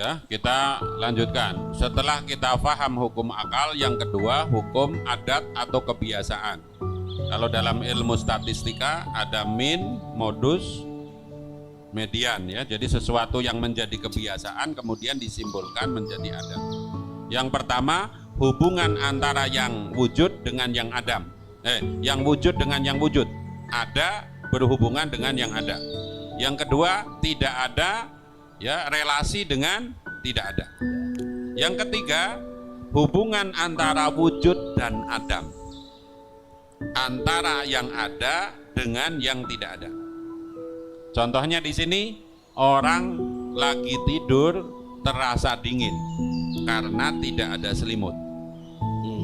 Ya, kita lanjutkan. Setelah kita paham hukum akal, yang kedua hukum adat atau kebiasaan. Kalau dalam ilmu statistika ada min, modus, median ya. Jadi sesuatu yang menjadi kebiasaan kemudian disimbolkan menjadi adat. Yang pertama, hubungan antara yang wujud dengan yang adam. Yang wujud dengan yang wujud. Ada berhubungan dengan yang ada. Yang kedua, tidak ada ya, relasi dengan tidak ada. Yang ketiga, hubungan antara wujud dan adam, antara yang ada dengan yang tidak ada. Contohnya di sini, orang lagi tidur terasa dingin karena tidak ada selimut.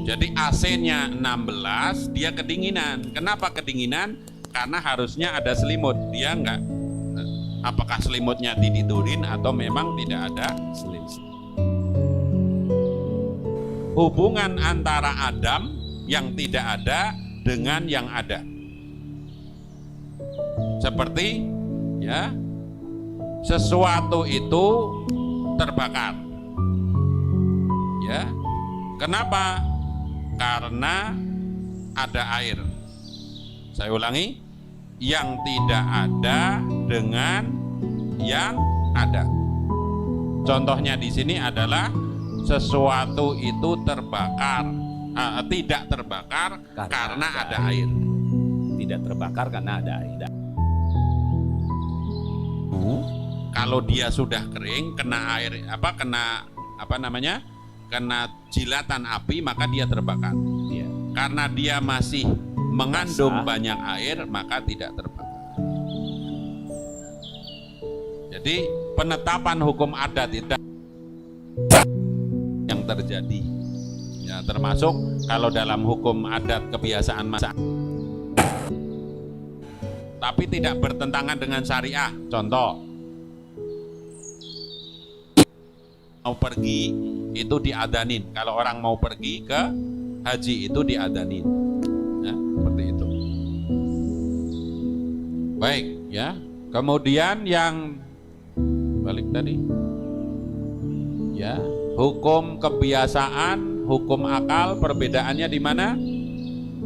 Jadi AC-nya 16, dia kedinginan. Kenapa kedinginan? Karena harusnya ada selimut. Dia enggak. Apakah selimutnya ditidurin atau memang tidak ada selimut? Hubungan antara Adam yang tidak ada dengan yang ada. Seperti ya, sesuatu itu terbakar. Ya. Kenapa? Karena ada air. Saya ulangi, yang tidak ada dengan yang ada. Contohnya di sini adalah sesuatu itu terbakar, tidak terbakar karena ada air. Tidak terbakar karena ada air. Kalau dia sudah kering, kena air kena jilatan api, maka dia terbakar. Ya. Karena dia masih mengandung banyak air, maka tidak terbakar. Jadi penetapan hukum adat itu yang terjadi ya, termasuk kalau dalam hukum adat kebiasaan masyarakat, tapi tidak bertentangan dengan syariah. Contoh, mau pergi itu diadanin. Kalau orang mau pergi ke haji itu diadanin ya, seperti itu. Baik ya. Kemudian yang balik tadi ya, hukum kebiasaan, hukum akal, perbedaannya di mana?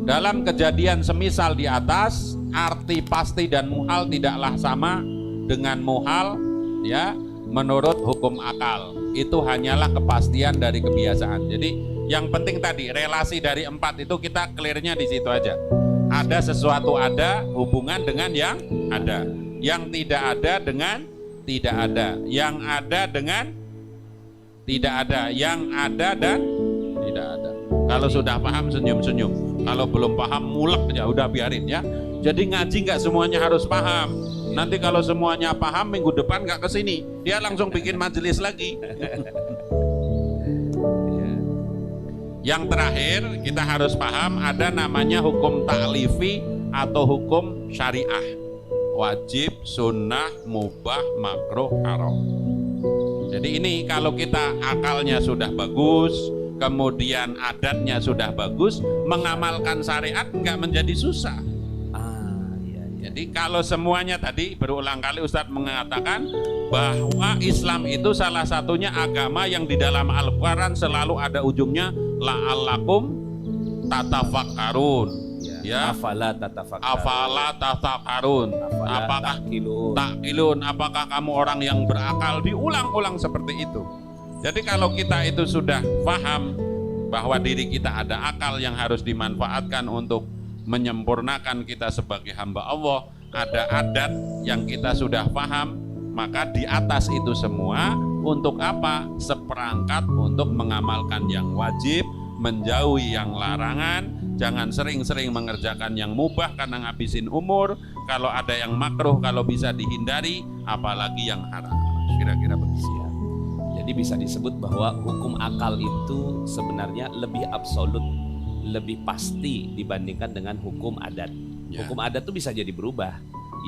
Dalam kejadian semisal di atas, arti pasti dan muhal tidaklah sama dengan muhal ya, menurut hukum akal. Itu hanyalah kepastian dari kebiasaan. Jadi yang penting tadi relasi dari 4 itu kita clearnya di situ aja. Ada sesuatu ada hubungan dengan yang ada, yang tidak ada dengan tidak ada, yang ada dengan tidak ada, yang ada dan tidak ada. Kalau sudah paham senyum-senyum, kalau belum paham mulek ya udah biarin ya. Jadi ngaji nggak semuanya harus paham. Nanti kalau semuanya paham, minggu depan nggak kesini, dia langsung bikin majelis lagi. Yang terakhir kita harus paham ada namanya hukum ta'lifi atau hukum syariah. Wajib, sunnah, mubah, makruh, haram. Jadi ini kalau kita akalnya sudah bagus, kemudian adatnya sudah bagus, mengamalkan syariat nggak menjadi susah. Jadi kalau semuanya tadi berulang kali Ustadz mengatakan bahwa Islam itu salah satunya agama yang di dalam Al-Quran selalu ada ujungnya la'allakum tatafakkarun. Ya. Afala tatafakkarun. Afala tatafakkarun. Apakah takilun? Apakah kamu orang yang berakal? Diulang-ulang seperti itu. Jadi kalau kita itu sudah paham bahwa diri kita ada akal yang harus dimanfaatkan untuk menyempurnakan kita sebagai hamba Allah, ada adat yang kita sudah paham, maka di atas itu semua untuk apa? Seperangkat untuk mengamalkan yang wajib, menjauhi yang larangan, jangan sering-sering mengerjakan yang mubah karena ngabisin umur, kalau ada yang makruh kalau bisa dihindari, apalagi yang haram. Kira-kira begitu. Jadi bisa disebut bahwa hukum akal itu sebenarnya lebih absolut, lebih pasti dibandingkan dengan hukum adat. Ya. Hukum adat itu bisa jadi berubah.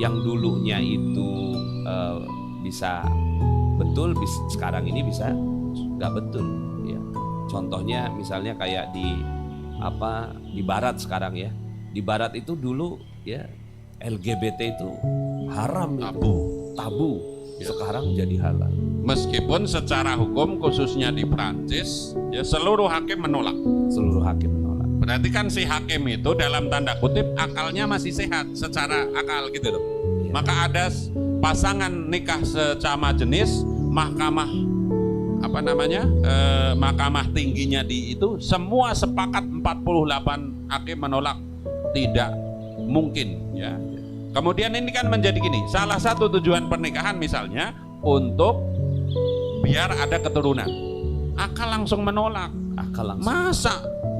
Yang dulunya itu bisa betul, sekarang ini bisa nggak betul. Ya. Contohnya misalnya kayak di Barat sekarang ya. Di Barat itu dulu ya LGBT itu haram, tabu. Ya. Sekarang jadi halal. Meskipun secara hukum khususnya di Prancis ya seluruh hakim menolak. Seluruh hakim menolak. Berarti kan si hakim itu dalam tanda kutip akalnya masih sehat secara akal gitu loh. Ya. Maka ada pasangan nikah sesama jenis, mahkamah mahkamah tingginya di itu semua sepakat 48 hakim menolak, tidak mungkin ya. Kemudian ini kan menjadi gini, salah satu tujuan pernikahan misalnya untuk biar ada keturunan. Akal langsung menolak. Akal langsung. Masa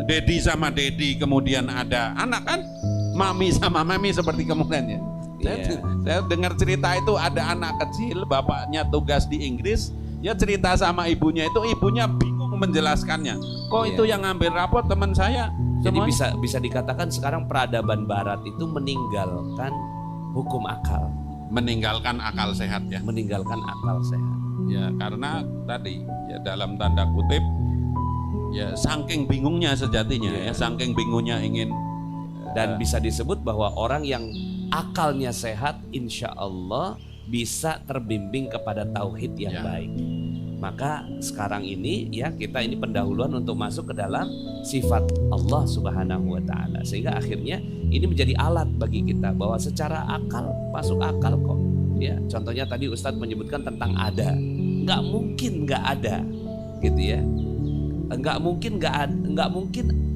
dedi sama dedi kemudian ada anak kan? Mami sama mami seperti kemudian ya. Saya dengar cerita itu ada anak kecil, bapaknya tugas di Inggris, ya cerita sama ibunya itu, ibunya bingung menjelaskannya. Kok itu yang ngambil rapor teman saya? Jadi Semuanya. bisa dikatakan sekarang peradaban barat itu meninggalkan hukum akal. Meninggalkan akal sehat ya. Meninggalkan akal sehat. Ya karena tadi ya dalam tanda kutip ya saking bingungnya sejatinya ya saking bingungnya ingin dan bisa disebut bahwa orang yang akalnya sehat insya Allah bisa terbimbing kepada tauhid yang baik. Maka sekarang ini ya kita ini pendahuluan untuk masuk ke dalam sifat Allah Subhanahu wa taala, sehingga akhirnya ini menjadi alat bagi kita bahwa secara akal masuk akal kok. Ya, contohnya tadi Ustadz menyebutkan tentang ada. Nggak mungkin nggak ada. Gitu ya. Nggak mungkin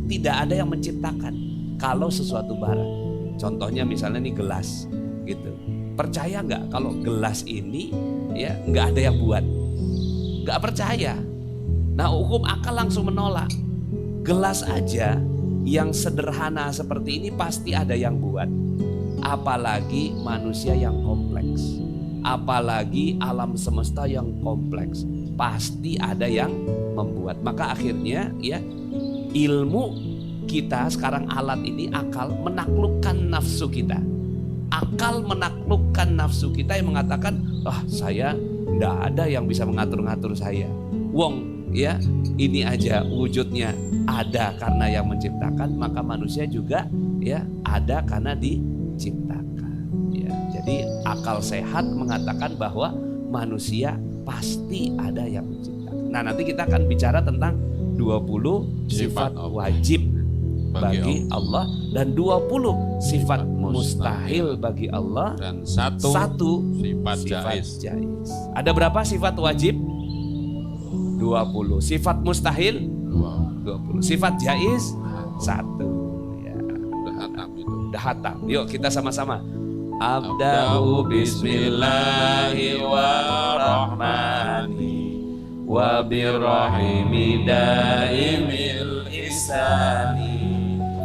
tidak ada yang menciptakan kalau sesuatu barang. Contohnya misalnya nih gelas gitu. Percaya nggak kalau gelas ini ya nggak ada yang buat? Nggak percaya. Nah hukum akal langsung menolak. Gelas aja yang sederhana seperti ini pasti ada yang buat. Apalagi manusia yang kompleks. Apalagi alam semesta yang kompleks. Pasti ada yang membuat. Maka akhirnya ya ilmu kita sekarang alat ini akal menaklukkan nafsu kita. Akal menaklukkan nafsu kita yang mengatakan, saya tidak ada yang bisa mengatur-ngatur saya. Wong ya ini aja wujudnya ada karena yang menciptakan, maka manusia juga ya ada karena diciptakan. Ya, jadi akal sehat mengatakan bahwa manusia pasti ada yang menciptakan. Nah nanti kita akan bicara tentang 20 sifat wajib bagi Allah dan 20 sifat mustahil bagi Allah dan satu sifat jaiz. Ada berapa sifat wajib? 20. Sifat mustahil? 20. Sifat jaiz? 1. Ya. Udah hatam itu. Udah hatam. Yuk kita sama-sama. Abda'u bismillahi wa rahmani wa birrahimi daimil ihsani.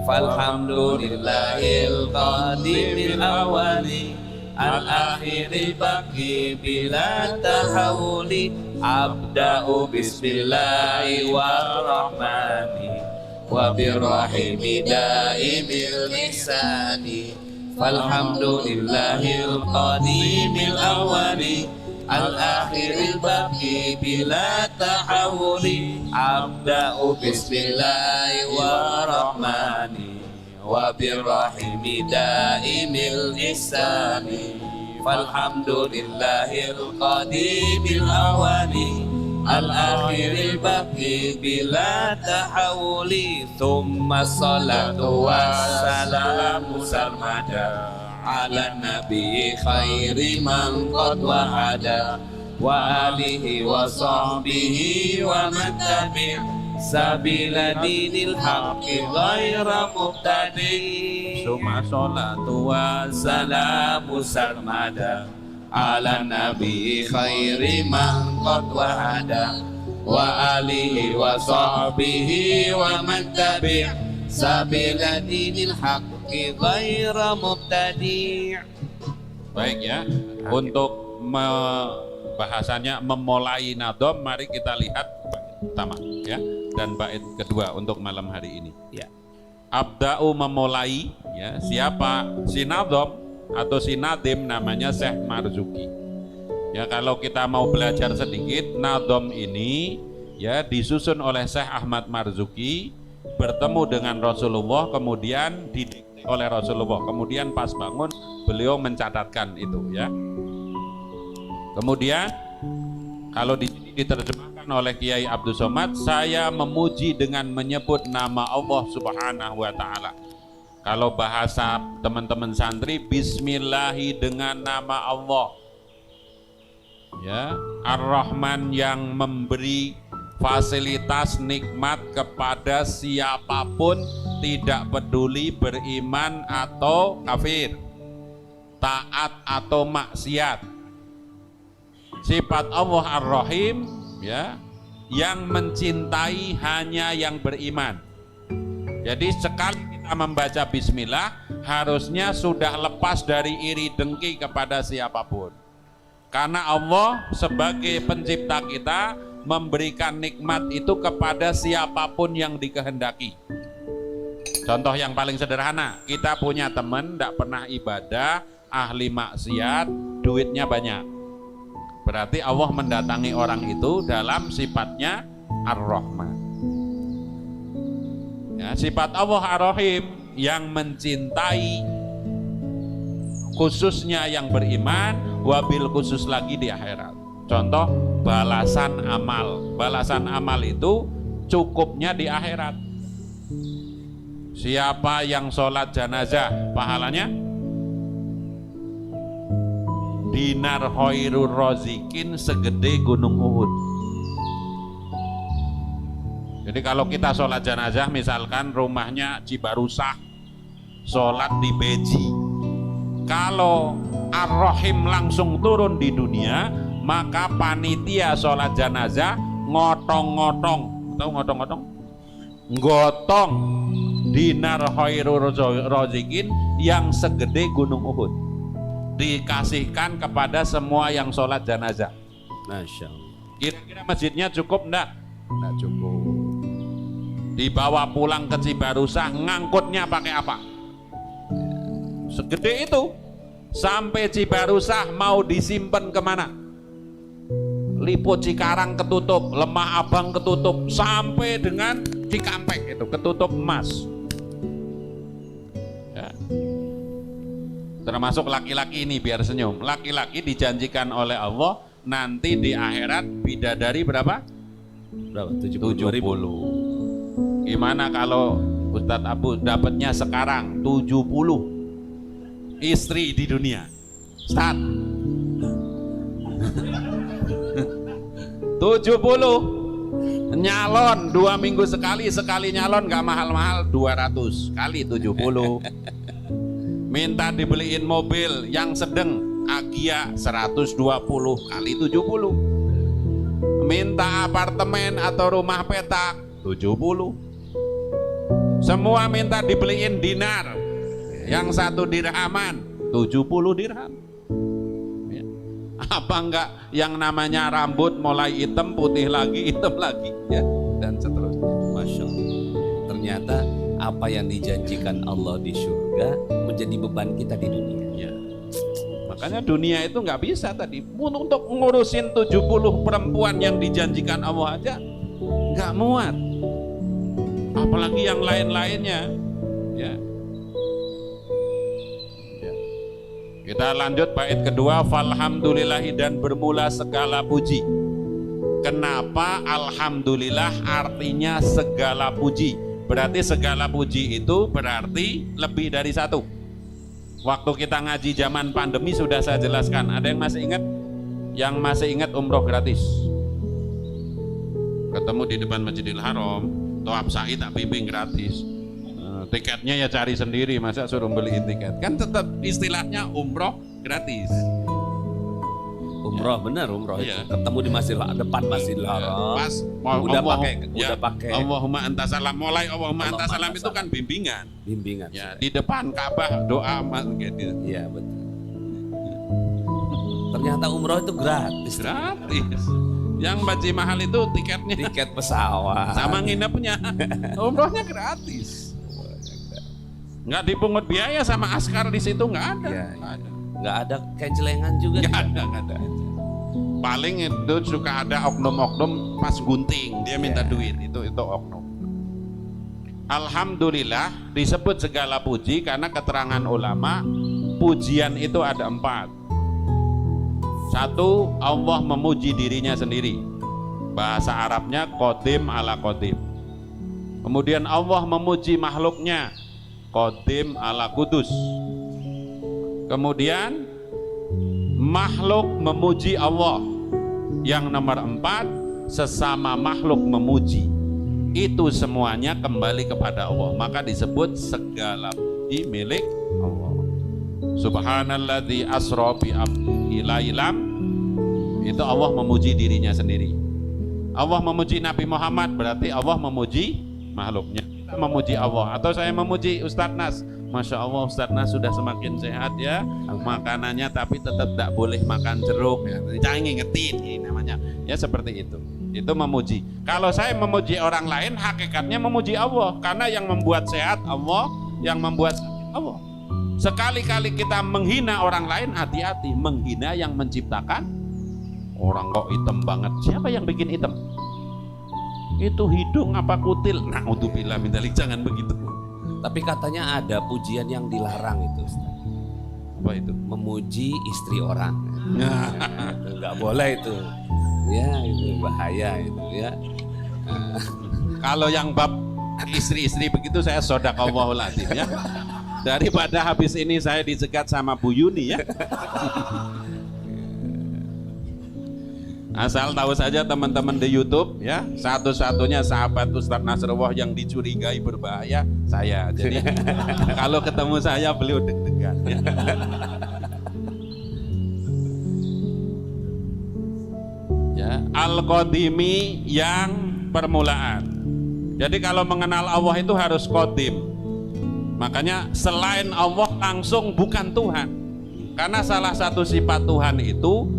Falhamdulillahil qadimil awali al-akhiril baqi bila tahawuli. Abda'u bismillahi warrahmani wa birrahimi daimil ihsani. Falhamdulillahil qadimil awali al-akhiril baqi bila tahawuli. Abda'u bismillahi warrahmani wa birrahimi daimil ihsani. Falhamdulillahil qadimil awali al-akhiril baqi bila tahawuli. Thumma salatu wassalamu sarmada ala nabi khairi man qad wahada wa alihi wa sahbihi wa man tabi' sabila dinil haqqi ghaira mubtadi. Summa sholatu Wassalamu sarmada ala nabi khairi man qad wahada wa alihi wa sahbihi wa man tabi' sabila dinil haqqi ghaira mubtadi'. Baik ya, untuk bahasannya memulai nadom, mari kita lihat bait pertama ya dan bait kedua untuk malam hari ini. Ya. Abda'u memulai ya, siapa? Si nadom atau si nadim namanya Syekh Marzuki. Ya kalau kita mau belajar sedikit, nadom ini ya disusun oleh Syekh Ahmad Marzuki, bertemu dengan Rasulullah, kemudian didikte oleh Rasulullah, kemudian pas bangun beliau mencatatkan itu ya. Kemudian kalau diterjemahkan oleh Kiai Abdul Somad, saya memuji dengan menyebut nama Allah Subhanahu wa Ta'ala. Kalau bahasa teman-teman santri, bismillahi dengan nama Allah. Ya, Ar-Rahman yang memberi fasilitas nikmat kepada siapapun, tidak peduli beriman atau kafir, taat atau maksiat. Sifat Allah Ar-Rahim, ya, yang mencintai hanya yang beriman. Jadi sekali kita membaca bismillah, harusnya sudah lepas dari iri dengki kepada siapapun. Karena Allah sebagai pencipta kita memberikan nikmat itu kepada siapapun yang dikehendaki. Contoh yang paling sederhana, kita punya teman tidak pernah ibadah, ahli maksiat, duitnya banyak. Berarti Allah mendatangi orang itu dalam sifatnya Ar-Rahman. Ya, sifat Allah Ar-Rahim yang mencintai khususnya yang beriman, wabil khusus lagi di akhirat. Contoh balasan amal. Balasan amal itu cukupnya di akhirat. Siapa yang sholat jenazah, pahalanya dinar khairur rozikin segede gunung Uhud. Jadi kalau kita sholat jenazah, misalkan rumahnya Cibarusah, sholat di Beji, kalau Ar-Rahim langsung turun di dunia, maka panitia sholat jenazah ngotong-ngotong, tahu ngotong-ngotong? Gotong dinar khairur rozikin yang segede gunung Uhud, dikasihkan kepada semua yang sholat jenazah. Masya Allah. Kira-kira masjidnya cukup enggak? Enggak cukup. Dibawa pulang ke Cibarusah, ngangkutnya pakai apa? Segede itu. Sampai Cibarusah mau disimpan kemana? Lipo Cikarang ketutup, Lemah Abang ketutup, sampai dengan Cikampek itu ketutup emas. Ya. Termasuk laki-laki ini, biar senyum. Laki-laki dijanjikan oleh Allah nanti di akhirat bidadari berapa? Berapa? 70. Gimana kalau Ustadz Abu dapatnya sekarang 70 istri di dunia? Ustadz 70 nyalon 2 minggu sekali nyalon, gak mahal-mahal, 200 kali 70. Minta dibeliin mobil yang sedang Agia 120 kali 70. Minta apartemen atau rumah petak 70. Semua minta dibeliin dinar, yang 1 dirhaman 70 dirham. Ya. Apa enggak yang namanya rambut mulai hitam, putih lagi, hitam lagi, ya, dan seterusnya. Masya Allah. Ternyata apa yang dijanjikan Allah di surga menjadi beban kita di dunia. Ya. Makanya dunia itu nggak bisa tadi untuk ngurusin 70 perempuan yang dijanjikan Allah aja nggak muat, apalagi yang lain-lainnya. Ya. Ya. Kita lanjut bait kedua, falhamdulillahi, dan bermula segala puji. Kenapa alhamdulillah artinya segala puji? Berarti segala puji itu berarti lebih dari satu. Waktu kita ngaji zaman pandemi sudah saya jelaskan. Ada yang masih ingat? Yang masih ingat umroh gratis? Ketemu di depan Masjidil Haram, Tawaf Sa'i tak bimbing gratis. Tiketnya ya cari sendiri, masa suruh beliin tiket? Kan tetap istilahnya umroh gratis. Umroh, benar umroh itu. Iya. Ketemu di depan Masjidil Haram. Pas udah pakai Allahumma anta salam, mulai Allahumma anta salam itu kan bimbingan. Bimbingan. Ya, di depan Ka'bah doa gitu. Iya, betul. Ternyata umroh itu gratis. Gratis. Yang baji mahal itu tiketnya, Tiket pesawat sama nginepnya. Umrohnya gratis. Nggak dipungut biaya sama askar di situ, nggak ada. Iya, iya. Nggak ada kencelengan juga. Nggak ada. Paling itu suka ada oknum-oknum pas gunting dia minta duit, itu oknum. Alhamdulillah disebut segala puji karena keterangan ulama pujian itu ada 4. Satu, Allah memuji dirinya sendiri. Bahasa Arabnya qadim ala qadim. Kemudian Allah memuji makhluknya, qadim ala kudus. Kemudian makhluk memuji Allah. Yang nomor 4, sesama makhluk memuji. Itu semuanya kembali kepada Allah, maka disebut segala puji milik Allah. Subhanalladzi asra bi abdihi lailam, itu Allah memuji dirinya sendiri. Allah memuji Nabi Muhammad, berarti Allah memuji makhluknya. Kita memuji Allah. Atau saya memuji Ustadz Nas, Masya Allah Ustadz Nas sudah semakin sehat ya makanannya, tapi tetap tidak boleh makan jeruk ya. Jangan ngingetin ini namanya ya, seperti itu memuji. Kalau saya memuji orang lain, hakikatnya memuji Allah, karena yang membuat sehat Allah, yang membuat sakit Allah. Sekali-kali kita menghina orang lain, hati-hati, menghina yang menciptakan. Orang kok hitam banget, siapa yang bikin hitam? Itu hidung apa kutil? Na'udzubillah min dzalik, jangan begitu. Tapi katanya ada pujian yang dilarang itu, Ustaz. Apa itu? Memuji istri orang. Enggak boleh itu. Ya, itu bahaya itu ya. Kalau yang bab istri-istri begitu, saya shodaqallahul adzim ya. Daripada habis ini saya dicegat sama Bu Yuni ya. Asal tahu saja teman-teman di YouTube ya, satu-satunya sahabat Ustadz Nasrullah yang dicurigai berbahaya saya. Jadi kalau ketemu saya beliau deg-degan ya. Ya, Al-Qadimi yang permulaan. Jadi kalau mengenal Allah itu harus qadim. Makanya selain Allah langsung bukan Tuhan. Karena salah satu sifat Tuhan itu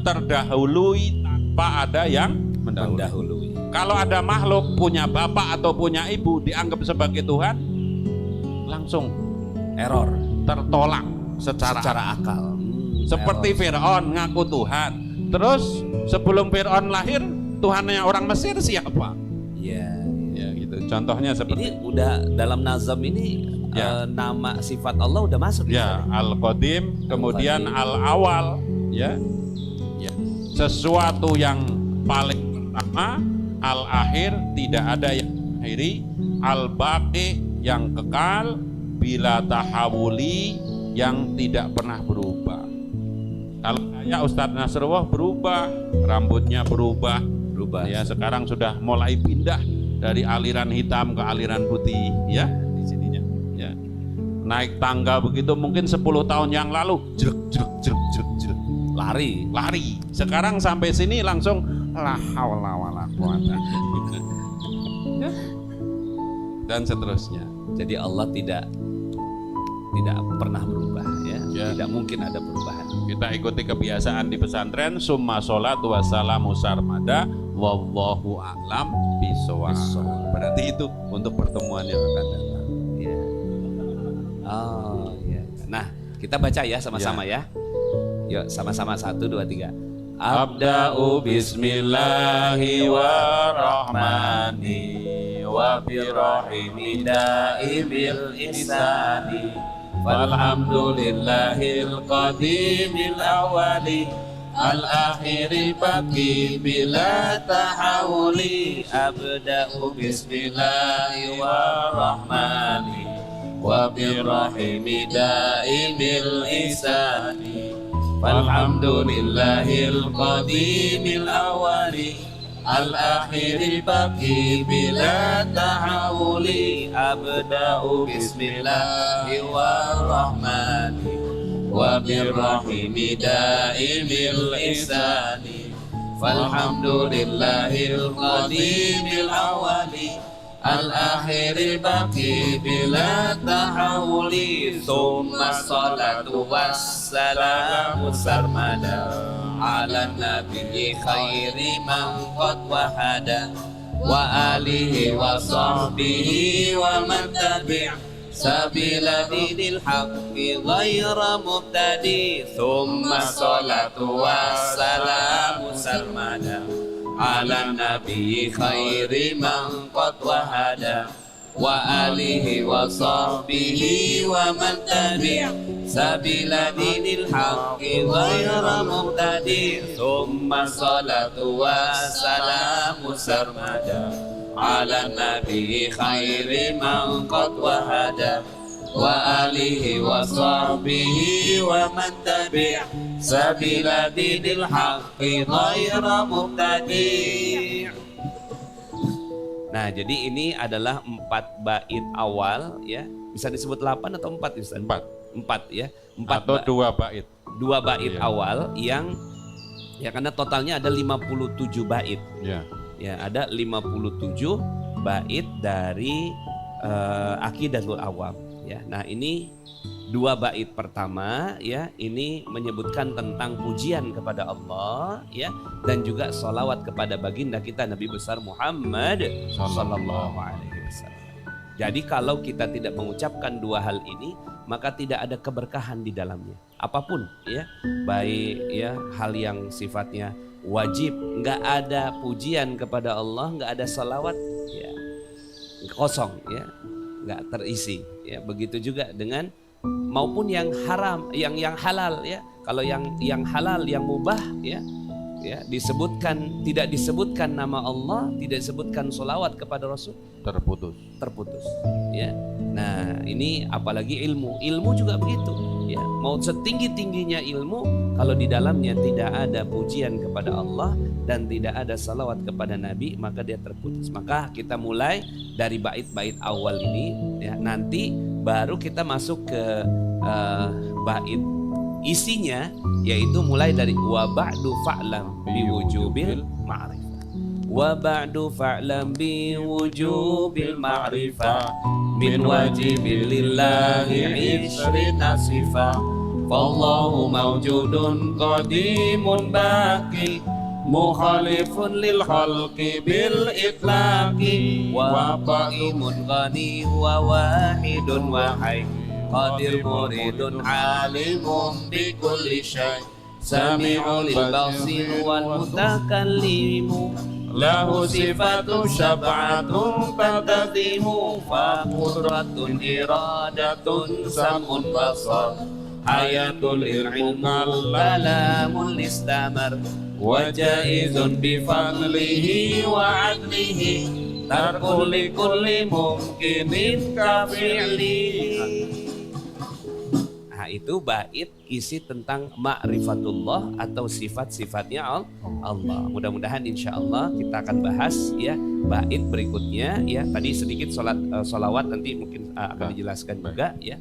terdahului tanpa ada yang mendahului. Kalau ada makhluk punya bapak atau punya ibu dianggap sebagai Tuhan, langsung Error. tertolak secara akal. Seperti Fir'aun ngaku Tuhan. Terus sebelum Fir'aun lahir, Tuhannya orang Mesir siapa? Iya. Ya gitu. Contohnya seperti Ini udah dalam nazam ini Ya. nama sifat Allah udah masuk ya, Al-Qadim, kemudian Al-Awal ya. Ya. Sesuatu yang paling pertama, Al-Akhir, tidak ada yang akhiri, Al-Baqi, yang kekal, bila tahawuli, yang tidak pernah berubah. Kalau saya Ustadz Nasrullah berubah, rambutnya berubah ya, sekarang sudah mulai pindah dari aliran hitam ke aliran putih ya, di sininya ya. Naik tangga begitu mungkin 10 tahun yang lalu jeruk lari. Sekarang sampai sini langsung la haula wala quwata dan seterusnya. Jadi Allah tidak pernah berubah ya. Tidak mungkin ada perubahan. Kita ikuti kebiasaan di pesantren, summa sholatu wassalamu sarmada wallahu a'lam bishawab. Berarti itu untuk pertemuan yang akan datang Ya. Oh ya. Nah, kita baca ya sama-sama ya. Yuk sama-sama 1 2 3. Abda'u bismillahi wa rahmani wa birahimi da'ibil ihsani walhamdulillahil qadimil awali al-akhiri baqi bila tahawuli. Abda'u bismillahi wa rahmani wa birahimi da'ibil ihsani walhamdulillahil qadimil awali al-akhiri baqi bila tahawuli. Abda'u bismillahi warrahmani wa birrahimi daimil ihsani walhamdulillahil qadimil awali al-akhiri baqi bila tahawuli. Tsumma salatu wassalamu sarmada ala nabiyyi khairi man qad wahada wa alihi wa sahbihi wa man tabi' sabila dinil haqqi ghaira mubtadi. Tsumma salatu wassalamu sarmada ala nabiyyi khairi man qad wahada وآله وصحبه ومن تبع سبيل دين الحق غير مبتدع ثم الصلاة والسلام سرمدا على النبي خير من قد وهدى وآله وصحبه ومن تبع سبيل دين الحق غير مبتدع. Nah, jadi ini adalah 4 bait awal ya. Bisa disebut 8 atau 4 Ustaz? 4 ya. 4 atau 2 bait. 2 bait awal yang ya karena totalnya ada 57 bait. Ya. Ya, ada 57 bait dari Aqidatul Awam ya. Nah, ini 2 bait pertama ya, ini menyebutkan tentang pujian kepada Allah ya, dan juga sholawat kepada baginda kita Nabi besar Muhammad sallallahu alaihi wasallam. Jadi kalau kita tidak mengucapkan 2 hal ini, maka tidak ada keberkahan di dalamnya. Apapun ya, baik ya hal yang sifatnya wajib, nggak ada pujian kepada Allah, nggak ada sholawat ya, kosong ya, nggak terisi ya. Begitu juga dengan maupun yang haram, yang halal ya. Kalau yang halal, yang mubah ya, disebutkan, tidak disebutkan nama Allah, tidak disebutkan sholawat kepada Rasul, terputus ya. Nah, ini apalagi ilmu juga begitu ya. Mau setinggi-tingginya ilmu, kalau di dalamnya tidak ada pujian kepada Allah dan tidak ada salawat kepada Nabi, maka dia terputus. Maka kita mulai dari bait-bait awal ini ya, nanti baru kita masuk ke bait isinya, yaitu mulai dari wa ba'du fa'lam biwujubil ma'rifah. Wa ba'du fa'lam biwujubil ma'rifah min wajibin lillahi isrina sifah. Fallahu mawjudun qadimun baqi mukhalifun lil khalqi bil itlaqi wa qaimun ghani wa wahidun wahai qadir muridun alimun bi kulli syai sami'ul basir wal mutakallimu lahu sifatu syab'atun tantadimu fa qudratun iradatun samun basar hayatul ilmu kalamun istamar wa jaizun bi fadlihi wa adlihi tarkul kulli mumkinin ka fi'li. Nah, itu bait isi tentang ma'rifatullah atau sifat-sifatnya Allah. Mudah-mudahan insyaallah kita akan bahas ya bait berikutnya ya. Tadi sedikit sholawat nanti mungkin akan dijelaskan juga ya.